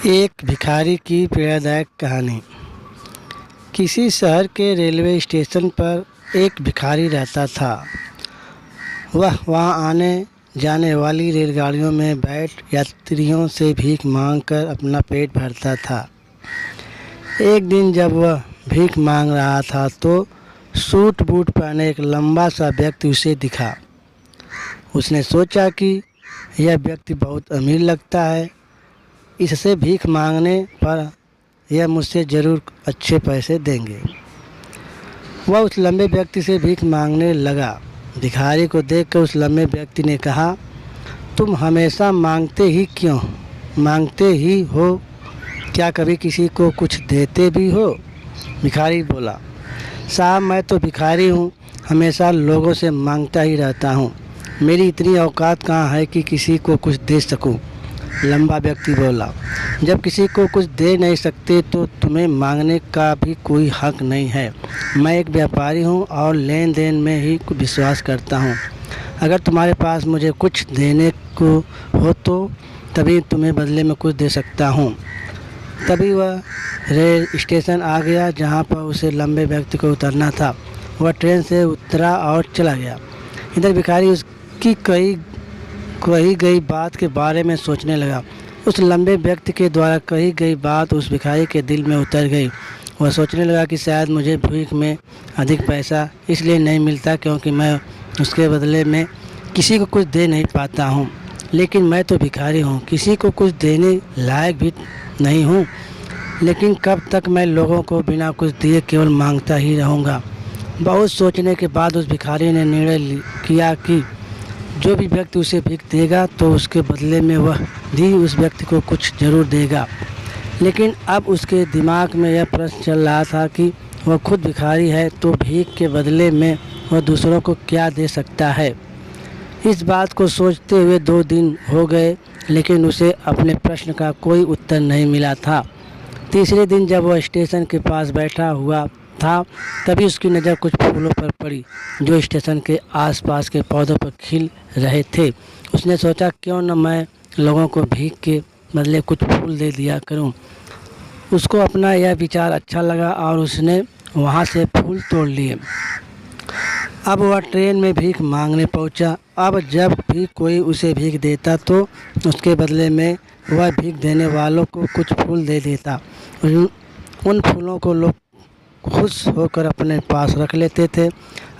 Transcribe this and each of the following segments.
एक भिखारी की पीड़ादायक कहानी। किसी शहर के रेलवे स्टेशन पर एक भिखारी रहता था। वह वहां आने जाने वाली रेलगाड़ियों में बैठ यात्रियों से भीख मांगकर अपना पेट भरता था। एक दिन जब वह भीख मांग रहा था तो सूट बूट पहने एक लंबा सा व्यक्ति उसे दिखा। उसने सोचा कि यह व्यक्ति बहुत अमीर लगता है, इससे भीख मांगने पर यह मुझसे ज़रूर अच्छे पैसे देंगे। वह उस लंबे व्यक्ति से भीख मांगने लगा। भिखारी को देखकर उस लंबे व्यक्ति ने कहा, तुम हमेशा मांगते ही हो, क्या कभी किसी को कुछ देते भी हो? भिखारी बोला, साहब मैं तो भिखारी हूँ, हमेशा लोगों से मांगता ही रहता हूँ। मेरी इतनी औकात कहाँ है कि किसी को कुछ दे सकूँ। लंबा व्यक्ति बोला, जब किसी को कुछ दे नहीं सकते तो तुम्हें मांगने का भी कोई हक नहीं है। मैं एक व्यापारी हूँ और लेन देन में ही विश्वास करता हूँ। अगर तुम्हारे पास मुझे कुछ देने को हो तो तभी तुम्हें बदले में कुछ दे सकता हूँ। तभी वह रेल स्टेशन आ गया जहाँ पर उसे लंबे व्यक्ति को उतरना था। वह ट्रेन से उतरा और चला गया। इधर भिखारी उसकी कही गई बात के बारे में सोचने लगा। उस लंबे व्यक्ति के द्वारा कही गई बात उस भिखारी के दिल में उतर गई। वह सोचने लगा कि शायद मुझे भीख में अधिक पैसा इसलिए नहीं मिलता क्योंकि मैं उसके बदले में किसी को कुछ दे नहीं पाता हूँ। लेकिन मैं तो भिखारी हूँ, किसी को कुछ देने लायक भी नहीं हूँ। लेकिन कब तक मैं लोगों को बिना कुछ दिए केवल मांगता ही रहूँगा। बहुत सोचने के बाद उस भिखारी ने निर्णय किया कि जो भी व्यक्ति उसे भीख देगा तो उसके बदले में वह भी उस व्यक्ति को कुछ ज़रूर देगा। लेकिन अब उसके दिमाग में यह प्रश्न चल रहा था कि वह खुद भिखारी है तो भीख के बदले में वह दूसरों को क्या दे सकता है। इस बात को सोचते हुए 2 दिन हो गए, लेकिन उसे अपने प्रश्न का कोई उत्तर नहीं मिला था। तीसरे दिन जब वह स्टेशन के पास बैठा हुआ था तभी उसकी नज़र कुछ फूलों पर पड़ी जो स्टेशन के आसपास के पौधों पर खिल रहे थे। उसने सोचा, क्यों न मैं लोगों को भीख के बदले कुछ फूल दे दिया करूं। उसको अपना यह विचार अच्छा लगा और उसने वहां से फूल तोड़ लिए। अब वह ट्रेन में भीख मांगने पहुंचा। अब जब भी कोई उसे भीख देता तो उसके बदले में वह भीख देने वालों को कुछ फूल दे देता। उन फूलों को लोग खुश होकर अपने पास रख लेते थे।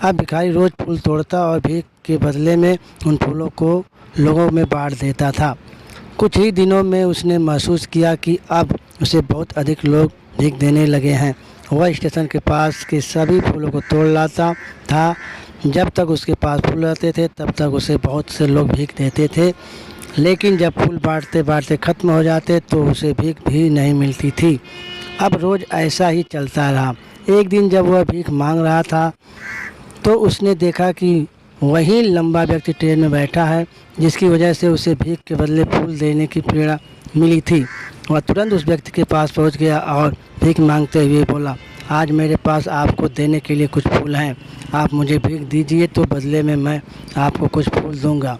अब भिखारी रोज़ फूल तोड़ता और भीख के बदले में उन फूलों को लोगों में बांट देता था। कुछ ही दिनों में उसने महसूस किया कि अब उसे बहुत अधिक लोग भीख देने लगे हैं। वह स्टेशन के पास के सभी फूलों को तोड़ लाता था। जब तक उसके पास फूल रहते थे तब तक उसे बहुत से लोग भीख देते थे। लेकिन जब फूल बांटते बांटते ख़त्म हो जाते तो उसे भीख भी नहीं मिलती थी। अब रोज़ ऐसा ही चलता रहा। एक दिन जब वह भीख मांग रहा था तो उसने देखा कि वही लंबा व्यक्ति ट्रेन में बैठा है जिसकी वजह से उसे भीख के बदले फूल देने की प्रेरणा मिली थी। वह तुरंत उस व्यक्ति के पास पहुंच गया और भीख मांगते हुए बोला, आज मेरे पास आपको देने के लिए कुछ फूल हैं, आप मुझे भीख दीजिए तो बदले में मैं आपको कुछ फूल दूंगा।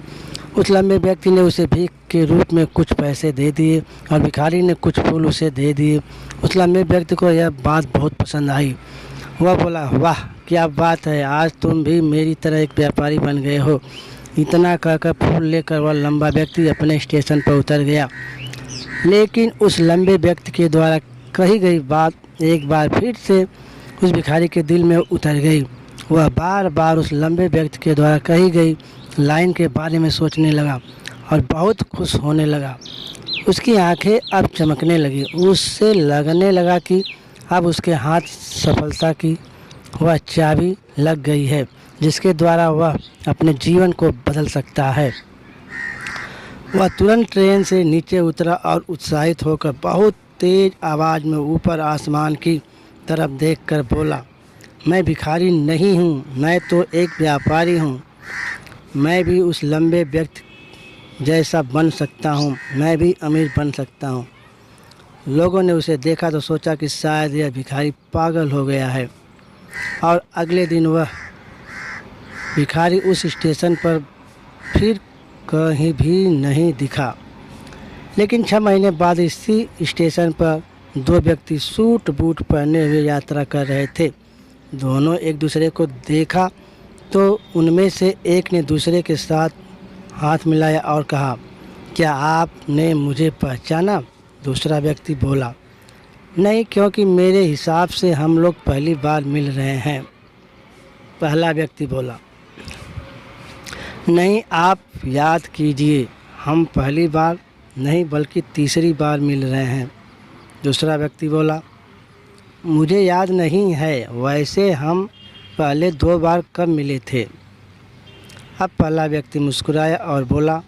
उस लंबे व्यक्ति ने उसे भीख के रूप में कुछ पैसे दे दिए और भिखारी ने कुछ फूल उसे दे दिए। उस लंबे व्यक्ति को यह बात बहुत पसंद आई। वह बोला, वाह क्या बात है, आज तुम भी मेरी तरह एक व्यापारी बन गए हो। इतना कहकर फूल लेकर वह लंबा व्यक्ति अपने स्टेशन पर उतर गया। लेकिन उस लंबे व्यक्ति के द्वारा कही गई बात एक बार फिर से उस भिखारी के दिल में उतर गई। वह बार बार उस लंबे व्यक्ति के द्वारा कही गई लाइन के बारे में सोचने लगा और बहुत खुश होने लगा। उसकी आंखें अब चमकने लगी। उससे लगने लगा कि अब उसके हाथ सफलता की वह चाबी लग गई है जिसके द्वारा वह अपने जीवन को बदल सकता है। वह तुरंत ट्रेन से नीचे उतरा और उत्साहित होकर बहुत तेज आवाज़ में ऊपर आसमान की तरफ देखकर बोला, मैं भिखारी नहीं हूँ, मैं तो एक व्यापारी हूँ। मैं भी उस लंबे व्यक्ति जैसा बन सकता हूँ, मैं भी अमीर बन सकता हूँ। लोगों ने उसे देखा तो सोचा कि शायद यह भिखारी पागल हो गया है और अगले दिन वह भिखारी उस स्टेशन पर फिर कहीं भी नहीं दिखा। लेकिन 6 महीने बाद इसी स्टेशन पर 2 व्यक्ति सूट बूट पहने हुए यात्रा कर रहे थे। दोनों एक दूसरे को देखा तो उनमें से एक ने दूसरे के साथ हाथ मिलाया और कहा, क्या आपने मुझे पहचाना? दूसरा व्यक्ति बोला, नहीं, क्योंकि मेरे हिसाब से हम लोग पहली बार मिल रहे हैं। पहला व्यक्ति बोला, नहीं, आप याद कीजिए, हम पहली बार नहीं बल्कि तीसरी बार मिल रहे हैं। दूसरा व्यक्ति बोला, मुझे याद नहीं है, वैसे हम पहले 2 बार कब मिले थे? अब पहला व्यक्ति मुस्कुराया और बोला,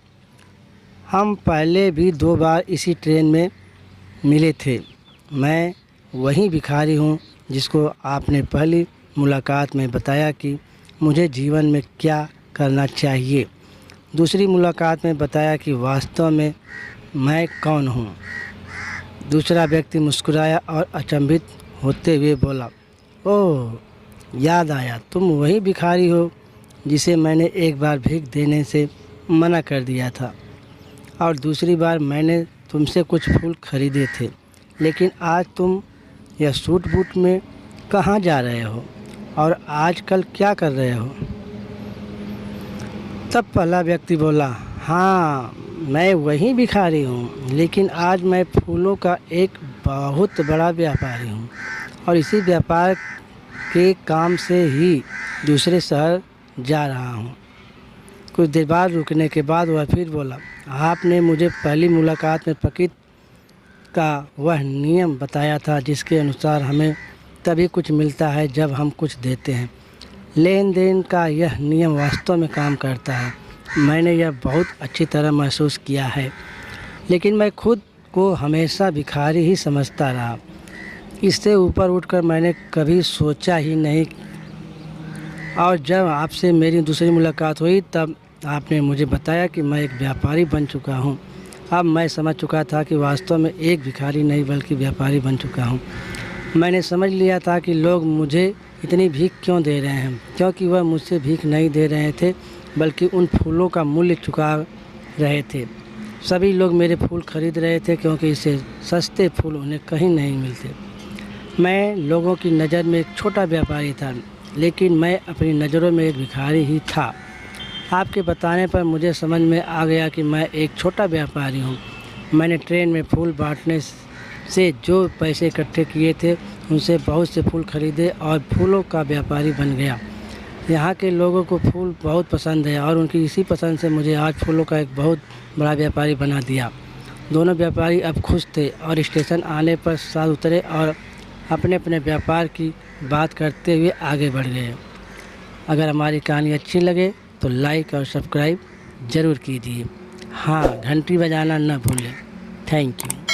हम पहले भी 2 बार इसी ट्रेन में मिले थे। मैं वही भिखारी हूँ जिसको आपने पहली मुलाकात में बताया कि मुझे जीवन में क्या करना चाहिए। दूसरी मुलाकात में बताया कि वास्तव में मैं कौन हूँ। दूसरा व्यक्ति मुस्कुराया और अचंभित होते हुए बोला, ओह, याद आया, तुम वही भिखारी हो जिसे मैंने एक बार भीख देने से मना कर दिया था और दूसरी बार मैंने तुमसे कुछ फूल खरीदे थे, लेकिन आज तुम यह सूट बूट में कहाँ जा रहे हो और आजकल क्या कर रहे हो? तब पहला व्यक्ति बोला, हाँ, मैं वही भिखारी हूँ, लेकिन आज मैं फूलों का एक बहुत बड़ा व्यापारी हूँ और इसी व्यापार के काम से ही दूसरे शहर जा रहा हूँ। कुछ देर बाद रुकने के बाद वह फिर बोला, आपने मुझे पहली मुलाकात में प्रकृति का वह नियम बताया था जिसके अनुसार हमें तभी कुछ मिलता है जब हम कुछ देते हैं। लेन देन का यह नियम वास्तव में काम करता है। मैंने यह बहुत अच्छी तरह महसूस किया है, लेकिन मैं खुद को हमेशा भिखारी ही समझता रहा। इससे ऊपर उठकर मैंने कभी सोचा ही नहीं और जब आपसे मेरी दूसरी मुलाकात हुई तब आपने मुझे बताया कि मैं एक व्यापारी बन चुका हूँ। अब मैं समझ चुका था कि वास्तव में एक भिखारी नहीं बल्कि व्यापारी बन चुका हूँ। मैंने समझ लिया था कि लोग मुझे इतनी भीख क्यों दे रहे हैं, क्योंकि वह मुझसे भीख नहीं दे रहे थे बल्कि उन फूलों का मूल्य चुका रहे थे। सभी लोग मेरे फूल खरीद रहे थे क्योंकि इससे सस्ते फूल उन्हें कहीं नहीं मिलते। मैं लोगों की नज़र में एक छोटा व्यापारी था, लेकिन मैं अपनी नज़रों में एक भिखारी ही था। आपके बताने पर मुझे समझ में आ गया कि मैं एक छोटा व्यापारी हूँ। मैंने ट्रेन में फूल बांटने से जो पैसे इकट्ठे किए थे उनसे बहुत से फूल खरीदे और फूलों का व्यापारी बन गया। यहाँ के लोगों को फूल बहुत पसंद है और उनकी इसी पसंद से मुझे आज फूलों का एक बहुत बड़ा व्यापारी बना दिया। दोनों व्यापारी अब खुश थे और स्टेशन आने पर साथ उतरे और अपने अपने व्यापार की बात करते हुए आगे बढ़ गए। अगर हमारी कहानी अच्छी लगे तो लाइक और सब्सक्राइब ज़रूर कीजिए। हाँ, घंटी बजाना न भूलें। Thank you.